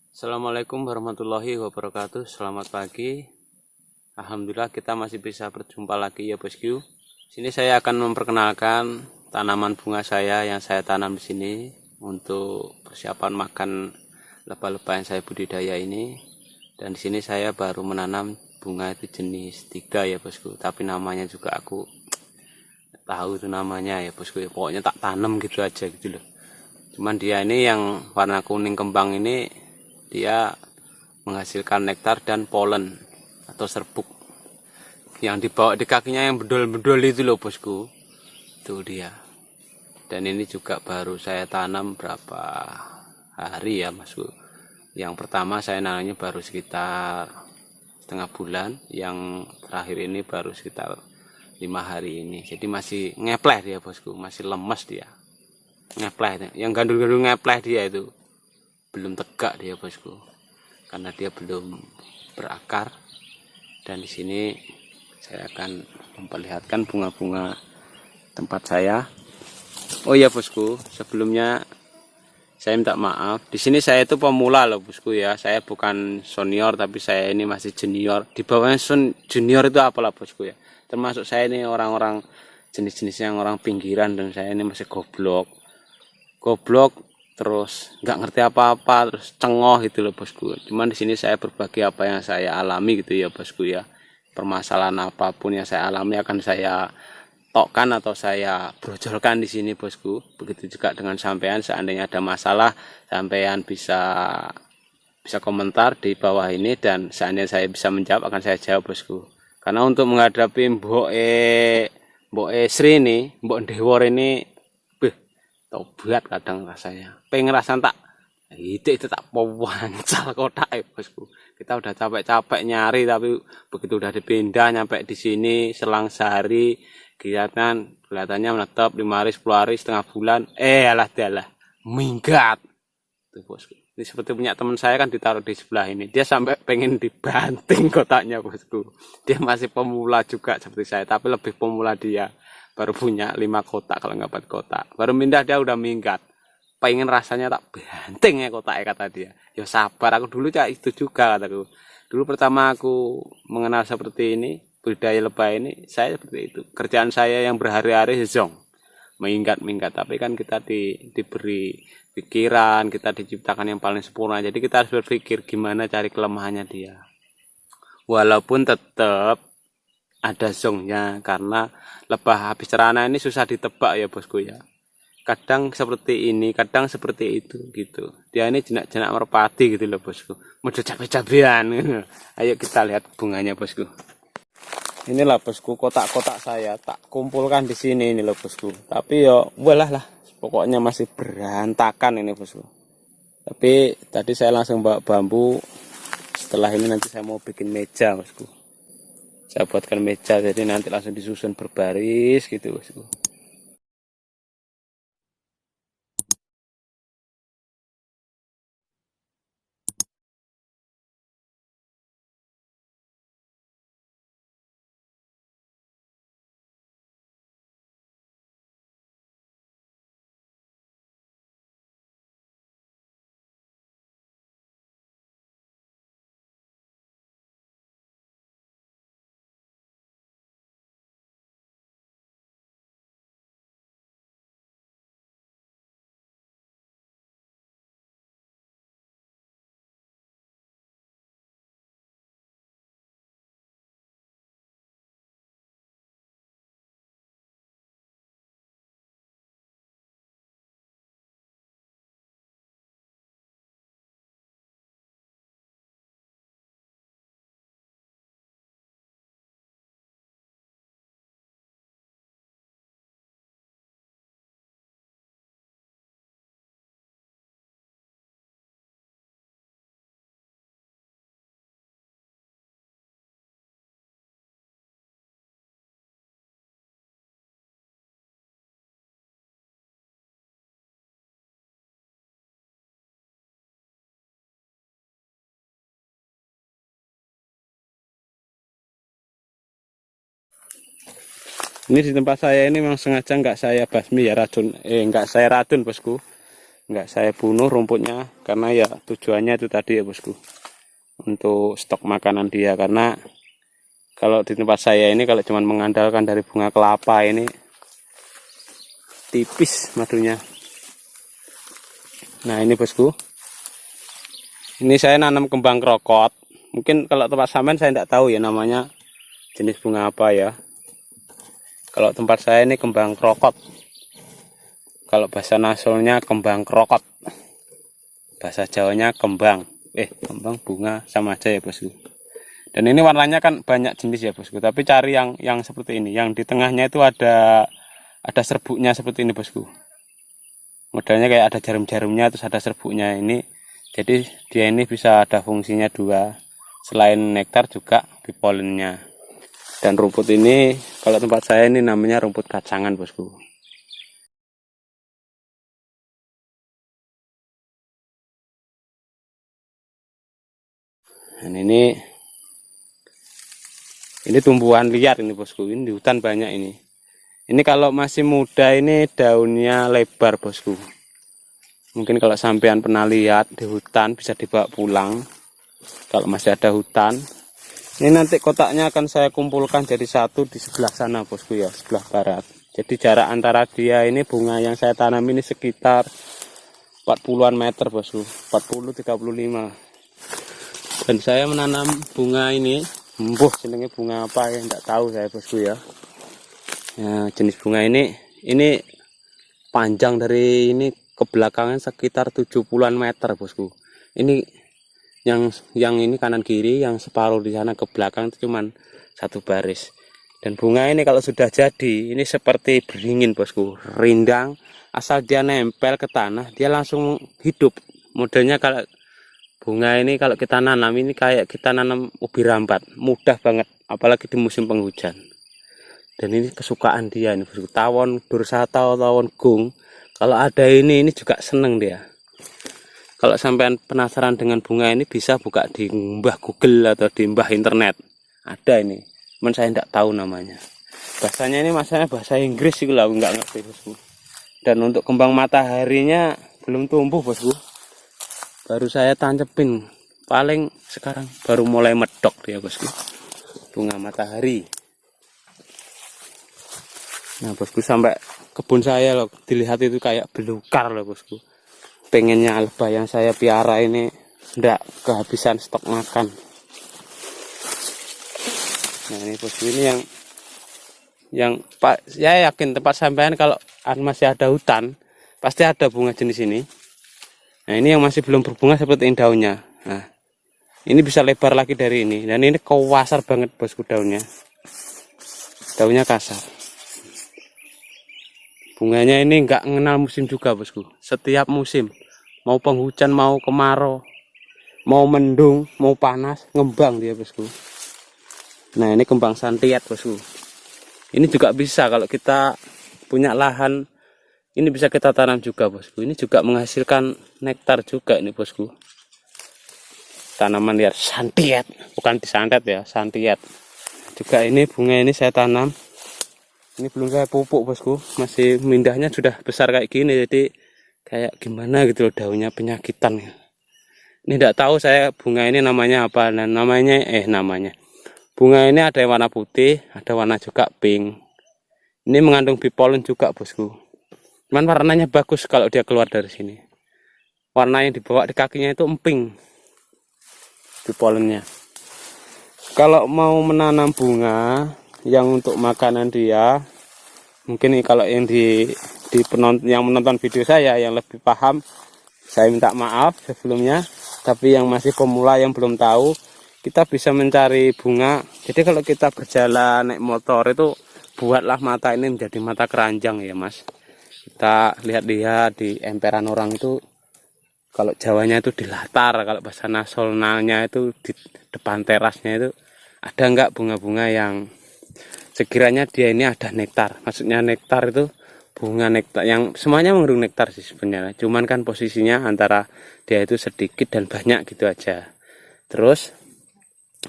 Assalamualaikum warahmatullahi wabarakatuh. Selamat pagi. Alhamdulillah kita masih bisa berjumpa lagi ya bosku. Sini saya akan memperkenalkan tanaman bunga saya yang saya tanam di sini untuk persiapan makan lebah-lebah yang saya budidaya ini. Dan di sini saya baru menanam bunga itu jenis 3 ya bosku. Tapi namanya juga aku tahu itu namanya ya bosku. Pokoknya tak tanam gitu aja gitu loh. Cuman dia ini yang warna kuning kembang ini dia menghasilkan nektar dan polen atau serbuk yang dibawa di kakinya yang bedol-bedol itu loh bosku. Itu dia. Dan ini juga baru saya tanam berapa hari ya bosku. Yang pertama saya nanamnya baru sekitar setengah bulan, yang terakhir ini baru sekitar 5 hari ini. Jadi masih ngepleh dia bosku, masih lemes dia. Ngepleh, yang gandul-gandul ngepleh dia itu. Belum tegak dia bosku. Karena dia belum berakar. Dan di sini saya akan memperlihatkan bunga-bunga tempat saya. Oh iya bosku, sebelumnya saya minta maaf. Di sini saya itu pemula loh bosku ya. Saya bukan senior tapi saya ini masih junior. Di bawahnya junior itu apalah bosku ya. Termasuk saya ini orang-orang jenis-jenis yang orang pinggiran dan saya ini masih goblok. Terus nggak ngerti apa-apa, terus cengoh gitu loh bosku. Cuman di sini saya berbagi apa yang saya alami gitu ya bosku ya. Permasalahan apapun yang saya alami akan saya tokkan atau saya brojolkan di sini bosku. Begitu juga dengan sampean, seandainya ada masalah sampean bisa komentar di bawah ini, dan seandainya saya bisa menjawab akan saya jawab bosku. Karena untuk menghadapi Mbok Sri ini, Mbok Dewor ini, tobat kadang rasanya. Pengen rasan tak itu tak pewancal kotak ya bosku. Kita udah capek-capek nyari tapi begitu udah dipindah nyampe di sini selang sehari kelihatannya menetap 5 hari 10 hari setengah bulan alah minggat tuh bosku. Ini seperti punya teman saya kan ditaruh di sebelah ini, dia sampai pengen dibanting kotaknya bosku. Dia masih pemula juga seperti saya tapi lebih pemula dia, baru punya 5 kotak kalau nggak 4 kotak, baru pindah dia udah minggat. Pengen rasanya tak banting ya kotaknya kata dia. Ya sabar, aku dulu cak itu juga kataku. Dulu pertama aku mengenal seperti ini, budidaya lebah ini, saya seperti itu. Kerjaan saya yang berhari-hari zong, minggat-minggat. Tapi kan kita diberi pikiran, kita diciptakan yang paling sempurna. Jadi kita harus berpikir gimana cari kelemahannya dia. Walaupun tetap ada zongnya, karena lebah habis cerana ini susah ditebak ya bosku ya. Kadang seperti ini, kadang seperti itu gitu. Dia ini jenak-jenak merpati gitu loh bosku. Model cabe-cabean. Ayo kita lihat bunganya bosku. Inilah bosku kotak-kotak saya tak kumpulkan di sini ini loh bosku. Tapi yo walah lah, pokoknya masih berantakan ini bosku. Tapi tadi saya langsung bawa bambu. Setelah ini nanti saya mau bikin meja bosku. Saya buatkan meja jadi nanti langsung disusun berbaris gitu bosku. Ini di tempat saya ini memang sengaja nggak saya basmi ya racun, nggak saya racun bosku. nggak saya bunuh rumputnya, karena ya tujuannya itu tadi ya bosku, untuk stok makanan dia. Karena kalau di tempat saya ini kalau cuma mengandalkan dari bunga kelapa ini tipis madunya. Nah ini bosku, ini saya nanam kembang krokot. Mungkin kalau tempat sampean saya tidak tahu ya namanya jenis bunga apa ya. Kalau tempat saya ini kembang krokot. Kalau bahasa nasionalnya kembang krokot. Bahasa Jawanya kembang. Kembang bunga sama aja ya bosku. Dan ini warnanya kan banyak jenis ya bosku. Tapi cari yang seperti ini. Yang di tengahnya itu ada serbuknya seperti ini bosku. Modelnya kayak ada jarum-jarumnya, terus ada serbuknya ini. Jadi dia ini bisa ada fungsinya dua. Selain nektar juga bipolennya. Dan rumput ini kalau tempat saya ini namanya rumput kacangan bosku. Dan ini tumbuhan liar ini bosku. Ini di hutan banyak ini. Ini kalau masih muda ini daunnya lebar bosku. Mungkin kalau sampean pernah lihat di hutan bisa dibawa pulang. Kalau masih ada hutan. Ini nanti kotaknya akan saya kumpulkan jadi satu di sebelah sana bosku ya, sebelah barat. Jadi jarak antara dia ini bunga yang saya tanam ini sekitar 40-an meter bosku. 40-35. Dan saya menanam bunga ini, jenenge bunga apa ya enggak tahu saya bosku ya. Nah, jenis bunga ini panjang dari ini ke belakangnya sekitar 70-an meter bosku. Ini yang ini kanan kiri, yang separuh di sana ke belakang itu cuman satu baris. Dan bunga ini kalau sudah jadi ini seperti beringin bosku, rindang. Asal dia nempel ke tanah dia langsung hidup. Modelnya kalau bunga ini kalau kita nanam ini kayak kita nanam ubi rambat, mudah banget apalagi di musim penghujan. Dan ini kesukaan dia ini bosku, tawon dursata, tawon gung. Kalau ada ini juga seneng dia. Kalau sampean penasaran dengan bunga ini bisa buka di mbah Google atau di mbah internet. Ada ini, cuman saya tidak tahu namanya. Bahasanya ini masalahnya bahasa Inggris sih, lah nggak ngerti bosku. Dan untuk kembang mataharinya belum tumbuh bosku. Baru saya tancepin, paling sekarang baru mulai medok dia bosku. Bunga matahari. Nah bosku, sampai kebun saya loh, dilihat itu kayak belukar loh bosku. Pengennya lebah yang saya piara ini ndak kehabisan stok makan. Nah ini bosku, ini yang Pak, saya yakin tempat sampean kalau masih ada hutan pasti ada bunga jenis ini. Nah ini yang masih belum berbunga seperti ini daunnya. Nah ini bisa lebar lagi dari ini, dan ini kasar banget bosku daunnya. Daunnya kasar. Bunganya ini nggak mengenal musim juga bosku. Setiap musim, mau penghujan, mau kemarau, mau mendung, mau panas, ngembang dia bosku. Nah ini kembang santiat bosku. Ini juga bisa kalau kita punya lahan, ini bisa kita tanam juga bosku. Ini juga menghasilkan nektar juga ini bosku. Tanaman liar santiat, bukan disantet ya, santiat. Juga ini bunga ini saya tanam. Ini belum saya pupuk bosku, masih mindahnya sudah besar kayak gini, jadi kayak gimana gitu loh, daunnya penyakitan. Ini tidak tahu saya bunga ini namanya apa, dan namanya bunga ini ada yang warna putih, ada warna juga pink. Ini mengandung bipolen juga bosku. Cuman warnanya bagus kalau dia keluar dari sini. Warna yang dibawa di kakinya itu emping bipolennya. Kalau mau menanam bunga yang untuk makanan dia, mungkin nih kalau yang yang menonton video saya yang lebih paham, saya minta maaf sebelumnya. Tapi yang masih pemula yang belum tahu, kita bisa mencari bunga. Jadi kalau kita berjalan naik motor itu, buatlah mata ini menjadi mata keranjang ya mas. Kita lihat-lihat di emperan orang itu, kalau Jawanya itu di latar, kalau bahasa nasionalnya itu di depan terasnya itu ada enggak bunga-bunga yang sekiranya dia ini ada nektar. Maksudnya nektar itu bunga nektar yang semuanya mengandung nektar sih sebenarnya. Cuman kan posisinya antara dia itu sedikit dan banyak gitu aja. Terus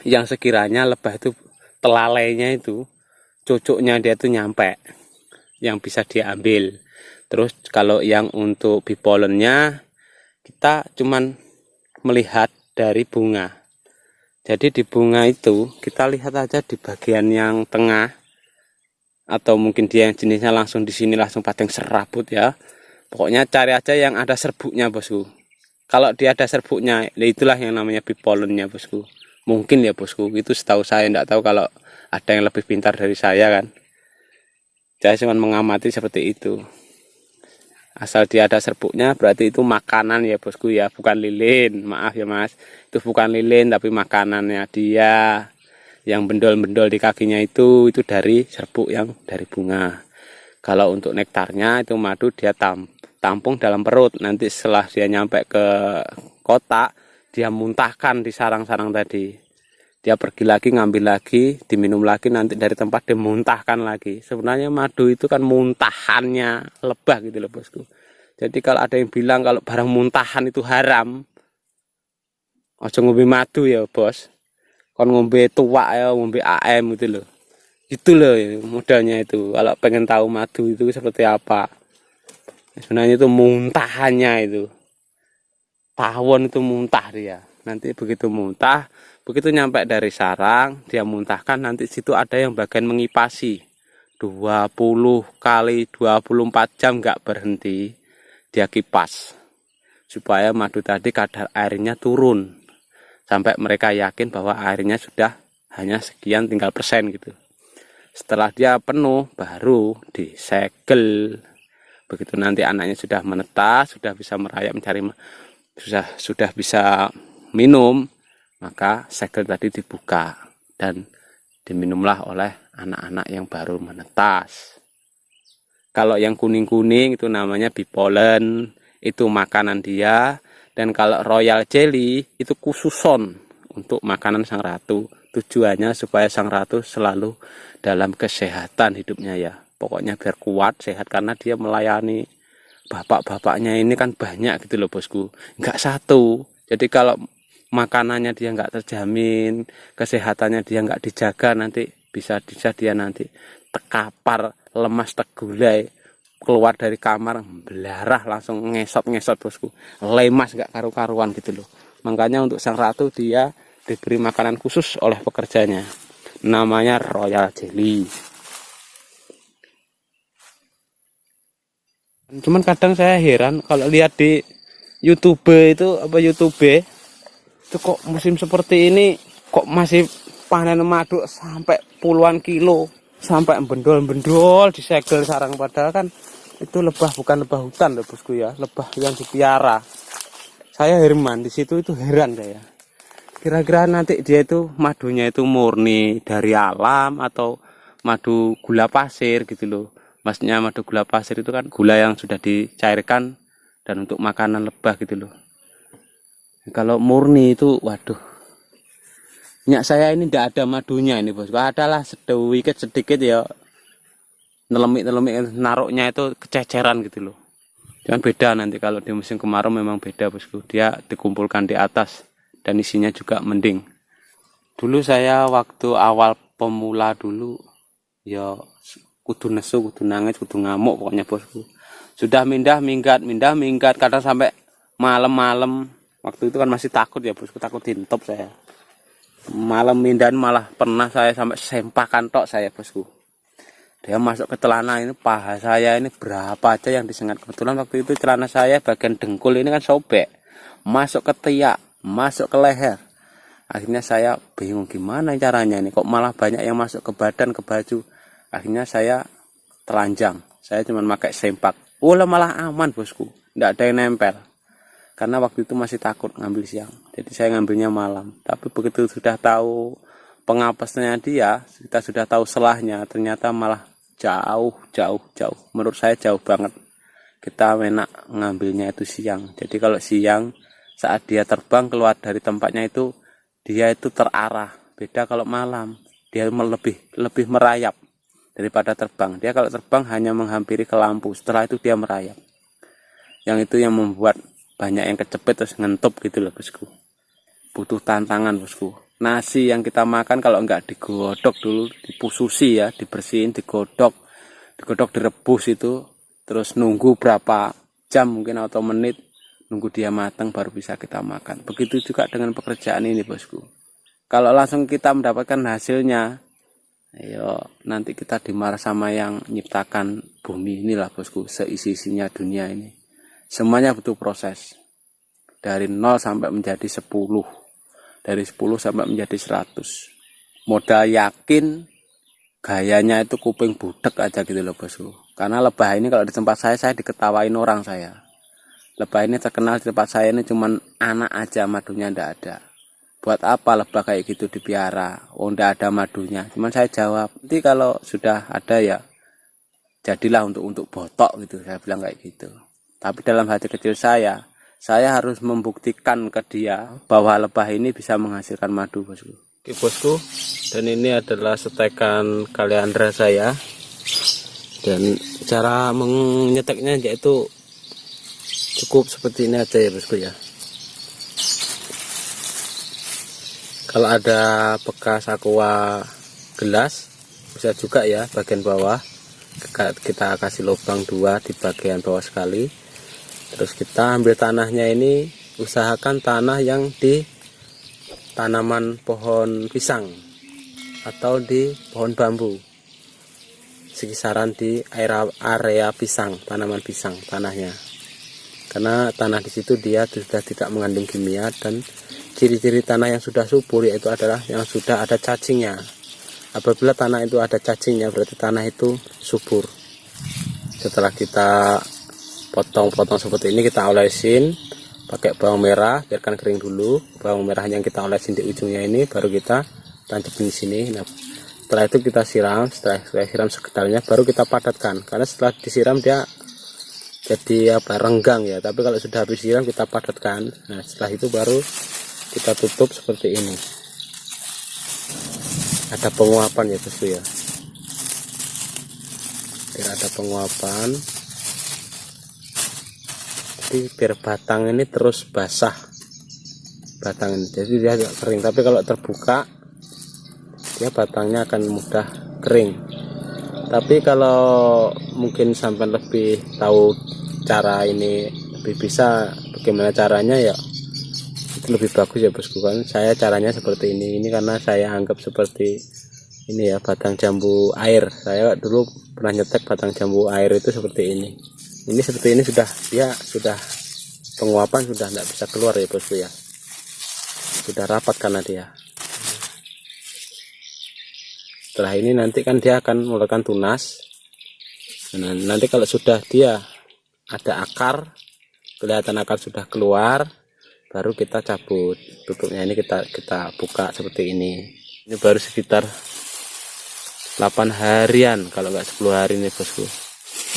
yang sekiranya lebah itu telalainya itu, cucuknya dia itu nyampe, yang bisa dia ambil. Terus kalau yang untuk bipolennya kita cuman melihat dari bunga. Jadi di bunga itu kita lihat aja di bagian yang tengah, atau mungkin dia yang jenisnya langsung di sini langsung pating serabut ya. Pokoknya cari aja yang ada serbuknya bosku. Kalau dia ada serbuknya, itulah yang namanya bipolennya bosku. Mungkin ya bosku, itu setahu saya, enggak tahu kalau ada yang lebih pintar dari saya kan. Saya cuma mengamati seperti itu. Asal dia ada serbuknya berarti itu makanan ya bosku ya, bukan lilin. Maaf ya mas, itu bukan lilin tapi makanannya dia. Yang bendol-bendol di kakinya itu dari serbuk yang dari bunga. Kalau untuk nektarnya itu madu dia tampung dalam perut. Nanti setelah dia nyampe ke kotak, dia muntahkan di sarang-sarang tadi. Dia pergi lagi, ngambil lagi, diminum lagi, nanti dari tempat dia muntahkan lagi. Sebenarnya madu itu kan muntahannya lebah gitu loh bosku. Jadi kalau ada yang bilang kalau barang muntahan itu haram, ojo ngombe madu ya bos. Kon ngombe tuak ya, ngombe AM gitu loh. Itu loh modalnya itu. Kalau pengen tahu madu itu seperti apa. Sebenarnya itu muntahannya itu. Tawon itu muntah dia. Nanti begitu muntah, begitu nyampe dari sarang, dia muntahkan, nanti situ ada yang bagian mengipasi. 20 kali 24 jam nggak berhenti, dia kipas. Supaya madu tadi kadar airnya turun. Sampai mereka yakin bahwa airnya sudah hanya sekian tinggal persen gitu. Setelah dia penuh, baru disegel. Begitu nanti anaknya sudah menetas, sudah bisa merayap mencari, sudah bisa minum, maka segel tadi dibuka dan diminumlah oleh anak-anak yang baru menetas. Kalau yang kuning-kuning itu namanya bipolen, itu makanan dia. Dan kalau royal jelly itu khususon untuk makanan sang ratu. Tujuannya supaya sang ratu selalu dalam kesehatan hidupnya ya. Pokoknya biar kuat, sehat, karena dia melayani bapak-bapaknya ini kan banyak gitu loh bosku. Enggak satu. Jadi kalau makanannya dia nggak terjamin, kesehatannya dia nggak dijaga, nanti bisa dia nanti terkapar, lemas, tergulai, keluar dari kamar belarah langsung ngesot bosku, lemas nggak karu-karuan gitu loh. Makanya untuk sang ratu dia diberi makanan khusus oleh pekerjanya, namanya royal jelly. Cuman kadang saya heran kalau lihat di YouTube itu kok musim seperti ini kok masih panen madu sampai puluhan kilo, sampai bendol-bendol disegel sarang, padahal kan itu lebah, bukan lebah hutan loh bosku ya, lebah yang dipiara. Saya Herman di situ itu heran saya. Kira-kira nanti dia itu madunya itu murni dari alam atau madu gula pasir gitu loh. Maksudnya madu gula pasir itu kan gula yang sudah dicairkan dan untuk makanan lebah gitu loh. Kalau murni itu waduh, minyak saya ini tidak ada madunya ini bos. Adalah sedikit ya, nelemik naroknya itu kececeran gitu loh. Cuman beda nanti kalau di musim kemarau, memang beda bosku. Dia dikumpulkan di atas dan isinya juga mending. Dulu saya waktu awal pemula dulu ya kudu nesu, kudu nangis, kudu ngamuk pokoknya bosku. Sudah minggat, kadang sampai malam-malam. Waktu itu kan masih takut ya bosku, takut dintop saya. Malam mindahan malah pernah saya sampai sempakan tok saya bosku. Dia masuk ke celana ini, paha saya ini berapa aja yang disengat. Kebetulan waktu itu celana saya bagian dengkul ini kan sobek, masuk ke tiak, masuk ke leher. Akhirnya saya bingung gimana caranya ini, kok malah banyak yang masuk ke badan, ke baju. Akhirnya saya telanjang, saya cuma pakai sempak. Malah aman bosku, tidak ada yang nempel. Karena waktu itu masih takut ngambil siang, jadi saya ngambilnya malam. Tapi begitu sudah tahu pengapesnya dia, kita sudah tahu selahnya, ternyata malah jauh. Menurut saya jauh banget. Kita enak ngambilnya itu siang. Jadi kalau siang saat dia terbang keluar dari tempatnya itu, dia itu terarah. Beda kalau malam, dia lebih merayap daripada terbang. Dia kalau terbang hanya menghampiri ke lampu, setelah itu dia merayap. Yang itu yang membuat banyak yang kecepet terus ngentup gitu loh bosku. Butuh tantangan bosku. Nasi yang kita makan kalau enggak digodok dulu, dipususi ya, dibersihin, digodok direbus itu, terus nunggu berapa jam mungkin atau menit, nunggu dia matang baru bisa kita makan. Begitu juga dengan pekerjaan ini bosku. Kalau langsung kita mendapatkan hasilnya, ayo nanti kita dimarah sama yang nyiptakan bumi inilah bosku, seisi-isinya dunia ini. Semuanya butuh proses. Dari 0 sampai menjadi 10. Dari 10 sampai menjadi 100. Modal yakin, gayanya itu kuping budek aja gitu loh bosku. Karena lebah ini kalau di tempat saya diketawain orang saya. Lebah ini terkenal di tempat saya ini cuman anak aja, madunya ndak ada. Buat apa lebah kayak gitu dipiara? Oh ndak ada madunya. Cuman saya jawab, nanti kalau sudah ada ya jadilah untuk botok gitu. Saya bilang kayak gitu. Tapi dalam hati kecil saya harus membuktikan ke dia bahwa lebah ini bisa menghasilkan madu bosku. Oke bosku, dan ini adalah setekan kaliandra saya. Dan cara menyeteknya yaitu cukup seperti ini aja ya bosku ya. Kalau ada bekas aqua gelas bisa juga ya bagian bawah kita kasih lubang 2 di bagian bawah sekali. Terus kita ambil tanahnya ini, usahakan tanah yang di tanaman pohon pisang atau di pohon bambu, sekisaran di area pisang, tanaman pisang tanahnya. Karena tanah di situ dia sudah tidak mengandung kimia, dan ciri-ciri tanah yang sudah subur yaitu adalah yang sudah ada cacingnya. Apabila tanah itu ada cacingnya berarti tanah itu subur. Setelah kita potong-potong seperti ini, kita olesin pakai bawang merah, biarkan kering dulu. Bawang merah yang kita olesin di ujungnya ini baru kita tancapin di sini. Nah, setelah itu kita siram, setelah siram sekedarnya baru kita padatkan. Karena setelah disiram dia jadi renggang ya, tapi kalau sudah habis siram kita padatkan. Nah setelah itu baru kita tutup seperti ini. Ada penguapan ya bosku ya, biar ada penguapan, tapi biar batang ini terus basah batang ini, jadi dia agak kering. Tapi kalau terbuka dia batangnya akan mudah kering. Tapi kalau mungkin sampai lebih tahu cara ini, lebih bisa bagaimana caranya ya, itu lebih bagus ya bosku. Kan saya caranya seperti ini karena saya anggap seperti ini ya, batang jambu air. Saya dulu pernah nyetek batang jambu air itu seperti ini. Ini seperti ini sudah penguapan, sudah tidak bisa keluar ya bosku ya, sudah rapat karena dia. Setelah ini nanti kan dia akan mengeluarkan tunas. Nah, nanti kalau sudah dia ada akar, kelihatan akar sudah keluar, baru kita cabut tutupnya. Ini kita buka seperti ini. Ini baru sekitar 8 harian kalau nggak 10 hari nih bosku.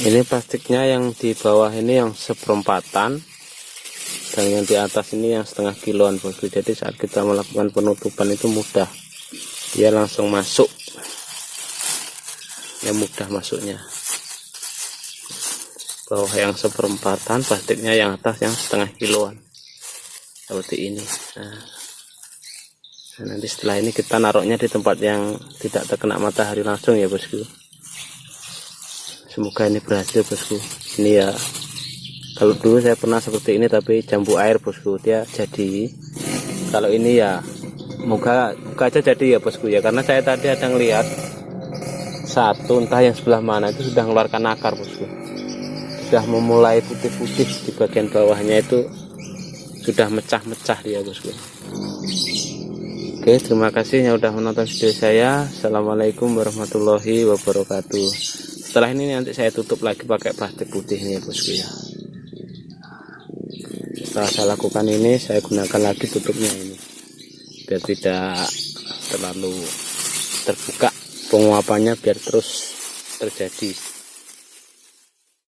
Ini plastiknya yang di bawah ini yang seperempatan, dan yang di atas ini yang setengah kiloan bosku. Jadi saat kita melakukan penutupan itu mudah, dia langsung masuk ya, mudah masuknya. Bawah yang seperempatan, plastiknya yang atas yang setengah kiloan seperti ini. Nah, nanti setelah ini kita naruhnya di tempat yang tidak terkena matahari langsung ya bosku. Semoga ini berhasil bosku. Ini ya, kalau dulu saya pernah seperti ini tapi jambu air bosku, dia jadi. Kalau ini ya moga aja jadi ya bosku ya, karena saya tadi ada ngelihat satu, entah yang sebelah mana itu sudah mengeluarkan akar bosku, sudah memulai putih-putih di bagian bawahnya, itu sudah mecah-mecah dia bosku. Oke, terima kasih yang sudah menonton video saya. Assalamualaikum warahmatullahi wabarakatuh. Setelah ini nanti saya tutup lagi pakai plastik putih ini ya bosku ya. Setelah saya lakukan ini, saya gunakan lagi tutupnya ini biar tidak terlalu terbuka, penguapannya biar terus terjadi.